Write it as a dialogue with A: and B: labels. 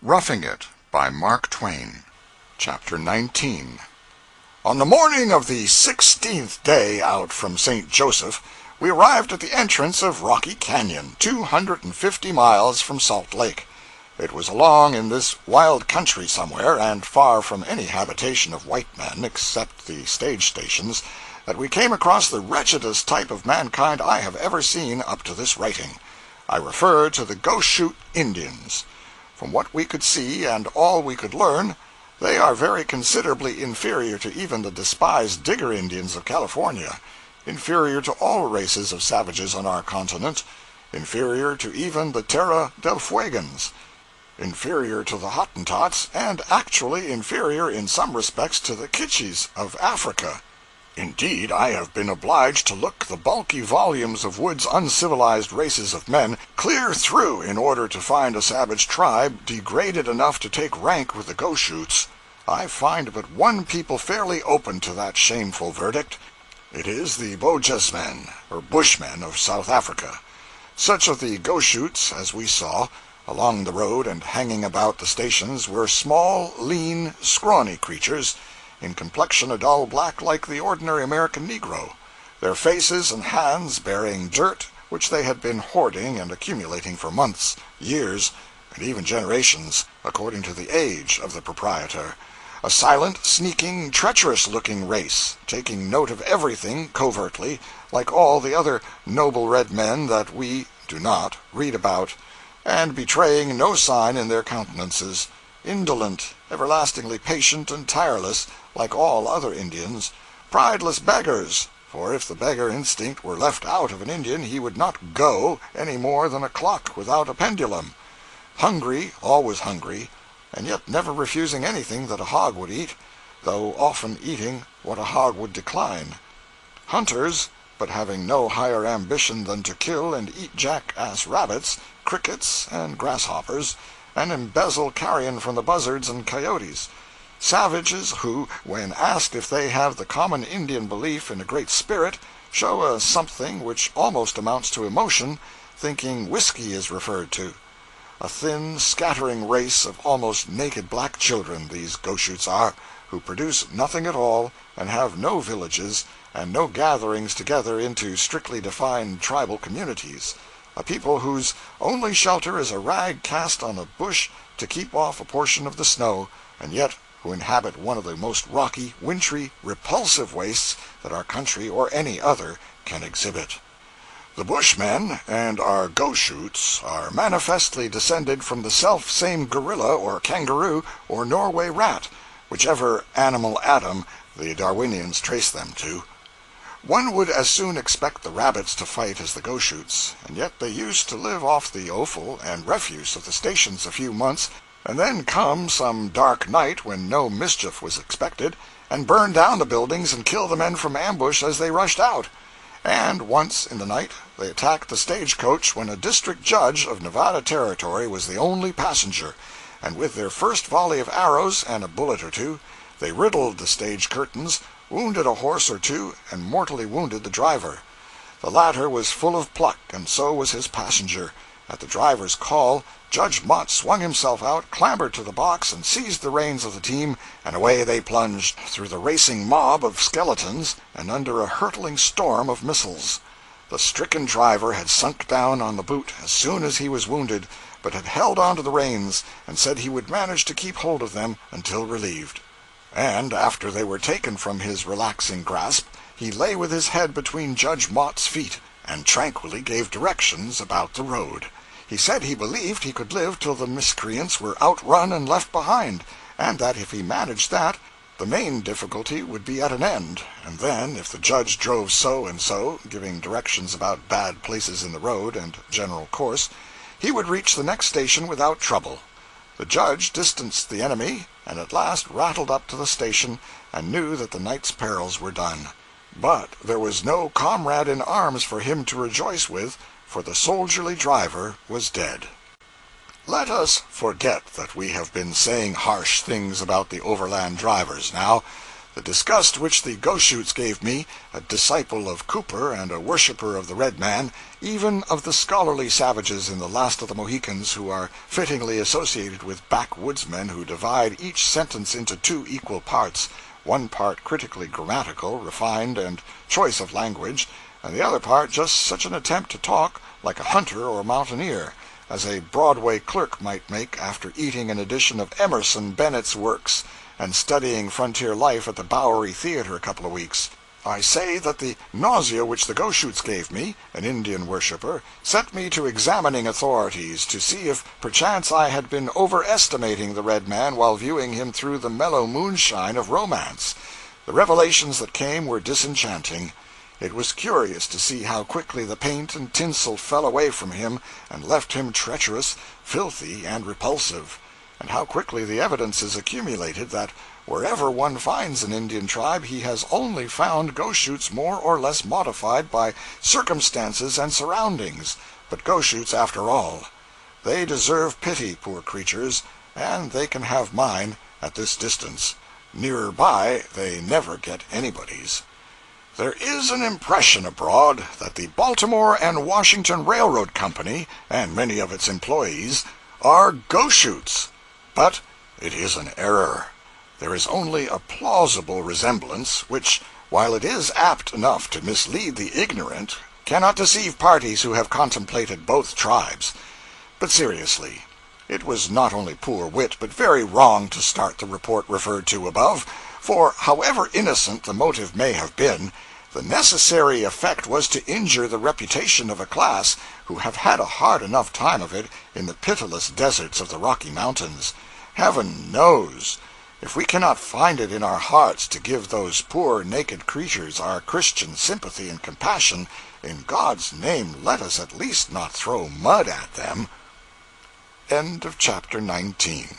A: Roughing It by Mark Twain. Chapter 19. On the morning of the 16th day out from St. Joseph, we arrived at the entrance of Rocky Canyon, 250 miles from Salt Lake. It was along in this wild country somewhere, and far from any habitation of white men except the stage stations, that we came across the wretchedest type of mankind I have ever seen up to this writing. I refer to the Goshoot Indians. From what we could see and all we could learn, they are very considerably inferior to even the despised Digger Indians of California, inferior to all races of savages on our continent, inferior to even the Terra del Fuegans, inferior to the Hottentots, and actually inferior in some respects to the Kitchis of Africa. Indeed, I have been obliged to look the bulky volumes of Wood's Uncivilized Races of Men clear through in order to find a savage tribe degraded enough to take rank with the Goshoots. I find but one people fairly open to that shameful verdict. It is the Bojesmen, or Bushmen, of South Africa. Such of the Goshoots as we saw, along the road and hanging about the stations, were small, lean, scrawny creatures, in complexion a dull black like the ordinary American Negro, their faces and hands bearing dirt which they had been hoarding and accumulating for months, years, and even generations, according to the age of the proprietor. A silent, sneaking, treacherous-looking race, taking note of everything covertly, like all the other noble red men that we do not read about, and betraying no sign in their countenances, indolent, everlastingly patient and tireless, like all other Indians, prideless beggars, for if the beggar instinct were left out of an Indian he would not go any more than a clock without a pendulum, hungry, always hungry, and yet never refusing anything that a hog would eat, though often eating what a hog would decline. Hunters, but having no higher ambition than to kill and eat jackass rabbits, crickets, and grasshoppers, and embezzle carrion from the buzzards and coyotes. Savages who, when asked if they have the common Indian belief in a Great Spirit, show a something which almost amounts to emotion, thinking whiskey is referred to. A thin, scattering race of almost naked black children, these Goshoots are, who produce nothing at all, and have no villages, and no gatherings together into strictly defined tribal communities. A people whose only shelter is a rag cast on a bush to keep off a portion of the snow, and yet who inhabit one of the most rocky, wintry, repulsive wastes that our country or any other can exhibit. The Bushmen and our Goshoots are manifestly descended from the self-same gorilla or kangaroo or Norway rat, whichever animal Adam the Darwinians trace them to. One would as soon expect the rabbits to fight as the Goshoots, and yet they used to live off the offal and refuse of the stations a few months, and then come some dark night when no mischief was expected, and burn down the buildings and kill the men from ambush as they rushed out. And once in the night they attacked the stage-coach when a district judge of Nevada Territory was the only passenger, and with their first volley of arrows and a bullet or two, they riddled the stage curtains, wounded a horse or two, and mortally wounded the driver. The latter was full of pluck, and so was his passenger. At the driver's call, Judge Mott swung himself out, clambered to the box, and seized the reins of the team, and away they plunged, through the racing mob of skeletons, and under a hurtling storm of missiles. The stricken driver had sunk down on the boot as soon as he was wounded, but had held on to the reins, and said he would manage to keep hold of them until relieved. And after they were taken from his relaxing grasp, he lay with his head between Judge Mott's feet, and tranquilly gave directions about the road. He said he believed he could live till the miscreants were outrun and left behind, and that if he managed that, the main difficulty would be at an end, and then, if the judge drove so and so, giving directions about bad places in the road and general course, he would reach the next station without trouble. The judge distanced the enemy, and at last rattled up to the station, and knew that the night's perils were done. But there was no comrade in arms for him to rejoice with, for the soldierly driver was dead. Let us forget that we have been saying harsh things about the overland drivers now. The disgust which the Goshoots gave me, a disciple of Cooper and a worshipper of the red man, even of the scholarly savages in the Last of the Mohicans who are fittingly associated with backwoodsmen who divide each sentence into two equal parts, one part critically grammatical, refined, and choice of language, and the other part just such an attempt to talk like a hunter or mountaineer as a Broadway clerk might make after eating an edition of Emerson Bennett's works and studying frontier life at the Bowery Theater a couple of weeks. I say that the nausea which the Goshoots gave me, an Indian worshipper, set me to examining authorities to see if perchance I had been overestimating the red man while viewing him through the mellow moonshine of romance. The revelations that came were disenchanting. It was curious to see how quickly the paint and tinsel fell away from him and left him treacherous, filthy, and repulsive, and how quickly the evidences accumulated that wherever one finds an Indian tribe he has only found Goshoots more or less modified by circumstances and surroundings, but Goshoots after all. They deserve pity, poor creatures, and they can have mine at this distance. Nearer by they never get anybody's. There is an impression abroad that the Baltimore and Washington Railroad Company, and many of its employees, are Goshoots. But it is an error. There is only a plausible resemblance, which, while it is apt enough to mislead the ignorant, cannot deceive parties who have contemplated both tribes. But seriously, it was not only poor wit, but very wrong to start the report referred to above, for however innocent the motive may have been, the necessary effect was to injure the reputation of a class who have had a hard enough time of it in the pitiless deserts of the Rocky Mountains. Heaven knows, if we cannot find it in our hearts to give those poor naked creatures our Christian sympathy and compassion, in God's name let us at least not throw mud at them. End of chapter 19.